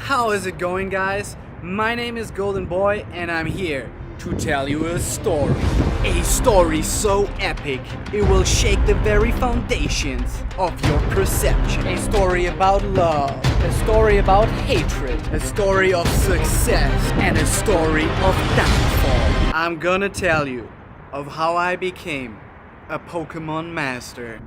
How is it going, guys? My name is Golden Boy and I'm here to tell you a story. A story so epic it will shake the very foundations of your perception. A story about love, a story about hatred, a story of success, and a story of downfall. I'm gonna tell you of how I became a Pokemon master.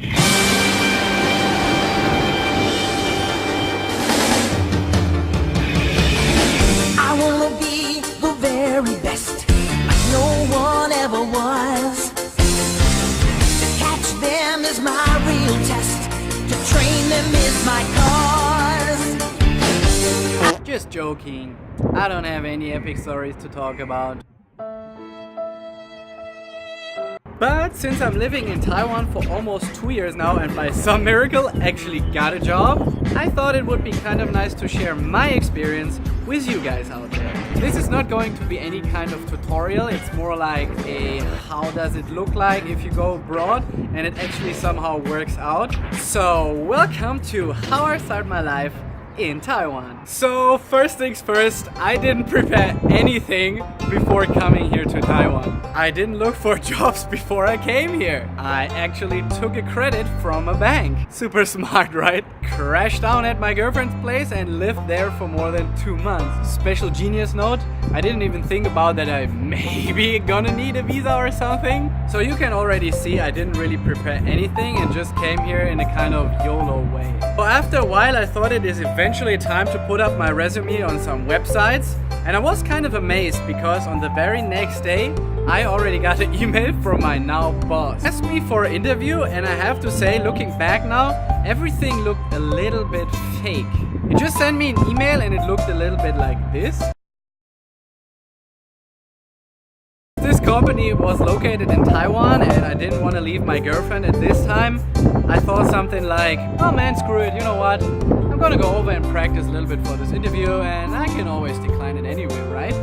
I wanna be the very best, like no one ever was. To catch them is my real test, to train them is my cause. Just joking. I don't have any epic stories to talk about. But since I'm living in Taiwan for almost 2 years now and by some miracle actually got a job, I thought it would be kind of nice to share my experience with you guys out there. This is not going to be any kind of tutorial, it's more like a how does it look like if you go abroad and it actually somehow works out. So welcome to how I start my life in Taiwan. So first things first, I didn't prepare anything before coming here to Taiwan. I didn't look for jobs before I came here. I actually took a credit from a bank. Super smart, right? Crashed down at my girlfriend's place and lived there for more than 2 months. Special genius note, I didn't even think about that I maybe gonna need a visa or something. So you can already see I didn't really prepare anything and just came here in a kind of YOLO way. But after a while I thought it is eventually time to put up my resume on some websites, and I was kind of amazed because on the very next day I already got an email from my now boss. Asked me for an interview, and I have to say, looking back now, everything looked a little bit fake. He just sent me an email and it looked a little bit like this. This company was located in Taiwan and I didn't want to leave my girlfriend at this time. I thought something like, oh man, screw it, you know what? I'm gonna go over and practice a little bit for this interview and I can always decline it anyway, right?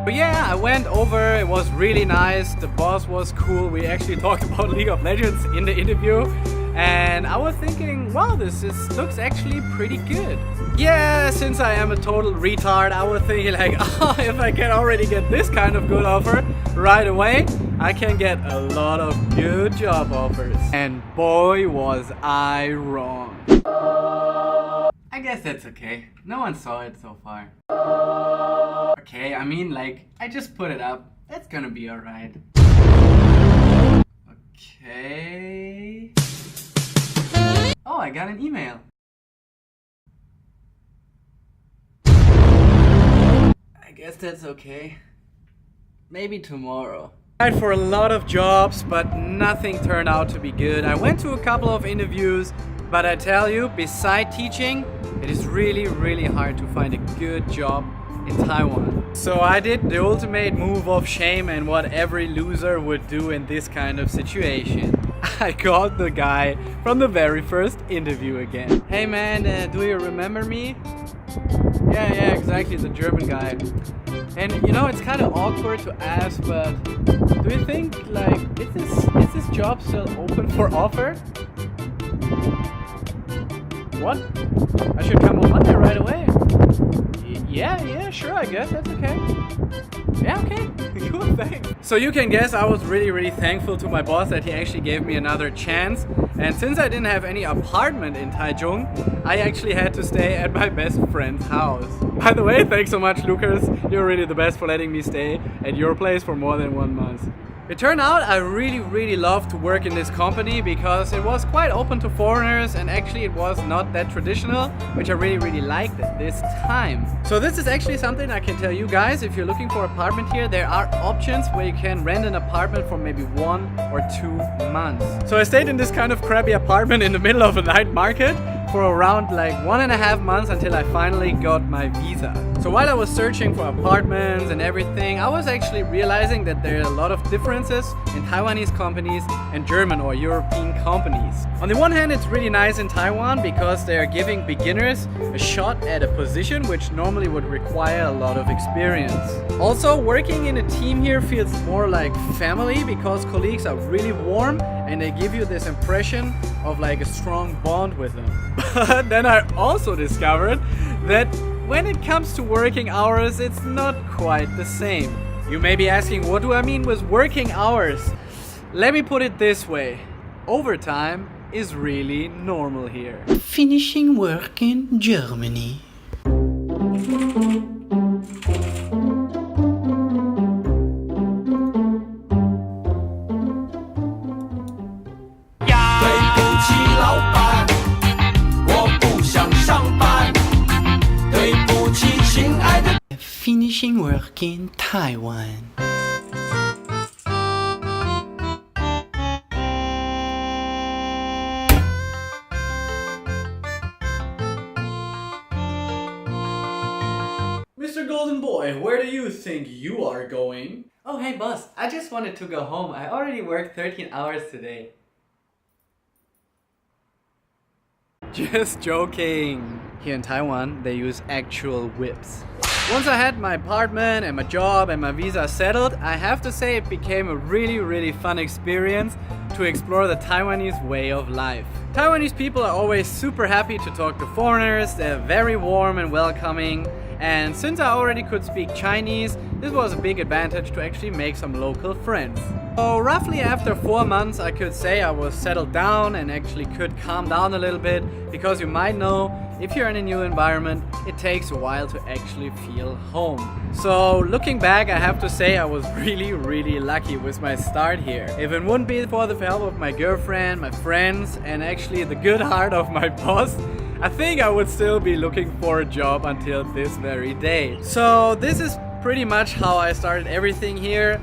But yeah, I went over, it was really nice, the boss was cool, we actually talked about League of Legends in the interview. And I was thinking, wow, looks actually pretty good. Yeah, since I am a total retard, I was thinking like, oh, if I can already get this kind of good offer right away, I can get a lot of good job offers. And boy, was I wrong. I guess that's okay. No one saw it so far. Okay, I mean, like, I just put it up. That's gonna be alright. Okay. Oh, I got an email. I guess that's okay. Maybe tomorrow. I applied for a lot of jobs, but nothing turned out to be good. I went to a couple of interviews, but I tell you, beside teaching, it is really, really hard to find a good job in Taiwan. So I did the ultimate move of shame and what every loser would do in this kind of situation. I called the guy from the very first interview again. Hey man, do you remember me? Yeah, exactly, the German guy. And you know, it's kind of awkward to ask, but do you think, like, is this job still open for offer? What? I should come on Monday right away. Yeah, sure, I guess, that's okay. Yeah, okay, cool, thanks. So you can guess I was really, really thankful to my boss that he actually gave me another chance. And since I didn't have any apartment in Taichung, I actually had to stay at my best friend's house. By the way, thanks so much, Lucas. You're really the best for letting me stay at your place for more than 1 month. It turned out I really, really loved to work in this company because it was quite open to foreigners and actually it was not that traditional, which I really, really liked at this time. So this is actually something I can tell you guys. If you're looking for an apartment here, there are options where you can rent an apartment for maybe 1 or 2 months. So I stayed in this kind of crappy apartment in the middle of a night market for around like 1.5 months until I finally got my visa. So while I was searching for apartments and everything, I was actually realizing that there are a lot of differences in Taiwanese companies and German or European companies. On the one hand, it's really nice in Taiwan because they are giving beginners a shot at a position which normally would require a lot of experience. Also, working in a team here feels more like family because colleagues are really warm and they give you this impression of like a strong bond with them. But then I also discovered that when it comes to working hours, it's not quite the same. You may be asking, what do I mean with working hours? Let me put it this way. Overtime is really normal here. Finishing work in Germany. Finishing work in Taiwan. Mr. Golden Boy, where do you think you are going? Oh, hey boss, I just wanted to go home. I already worked 13 hours today. Just joking. Here in Taiwan, they use actual whips. Once I had my apartment and my job and my visa settled, I have to say it became a really fun experience to explore the Taiwanese way of life. Taiwanese people are always super happy to talk to foreigners, they're very warm and welcoming, and since I already could speak Chinese, this was a big advantage to actually make some local friends. So roughly after 4 months I could say I was settled down and actually could calm down a little bit, because you might know, if you're in a new environment, it takes a while to actually feel home. So looking back, I have to say I was really lucky with my start here. If it wouldn't be for the help of my girlfriend, my friends, and actually the good heart of my boss, I think I would still be looking for a job until this very day. So this is pretty much how I started everything here.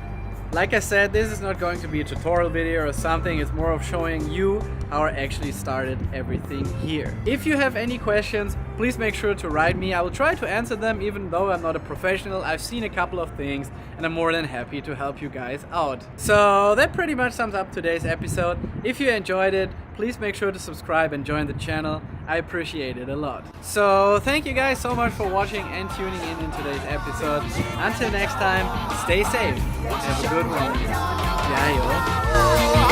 Like I said, this is not going to be a tutorial video or something, it's more of showing you how I actually started everything here. If you have any questions, please make sure to write me. I will try to answer them even though I'm not a professional. I've seen a couple of things and I'm more than happy to help you guys out. So that pretty much sums up today's episode. If you enjoyed it, please make sure to subscribe and join the channel. I appreciate it a lot. So thank you guys so much for watching and tuning in today's episode. Until next time, stay safe and have a good one. 加油！